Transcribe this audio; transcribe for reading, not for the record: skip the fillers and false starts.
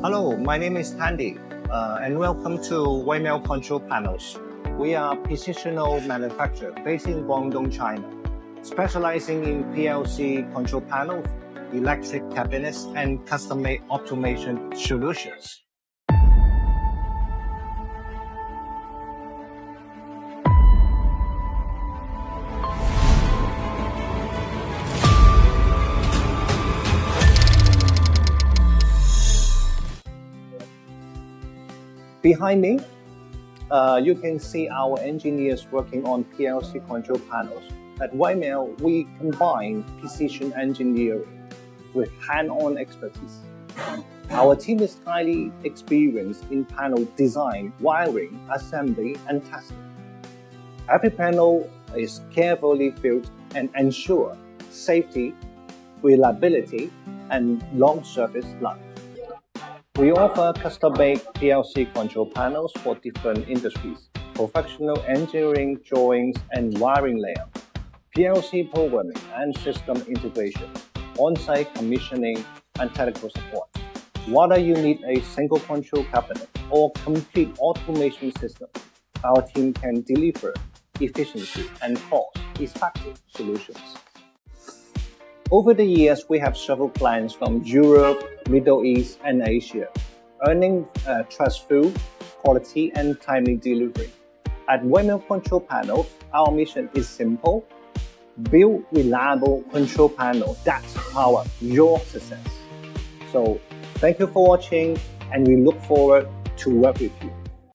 Hello, my name is Tandy, and welcome to Weimiao Control Panels. We are a precisional manufacturer based in Guangdong, China, specializing in PLC control panels, electric cabinets, and custom-made automation solutions. Behind me, you can see our engineers working on PLC control panels. At Weimiao, we combine precision engineering with hand-on expertise. Our team is highly experienced in panel design, wiring, assembly, and testing. Every panel is carefully built and ensures safety, reliability, and long service life. We offer custom-made PLC control panels for different industries, professional engineering drawings and wiring layout, PLC programming and system integration, on-site commissioning and technical support. Whether you need a single control cabinet or complete automation system, our team can deliver efficiency and cost-effective solutions. Over the years, we have several clients from Europe, Middle East, and Asia, earning trustful quality and timely delivery. At Weimiao Control Panels, our mission is simple: build reliable control panels that power your success. So, thank you for watching, and we look forward to work with you.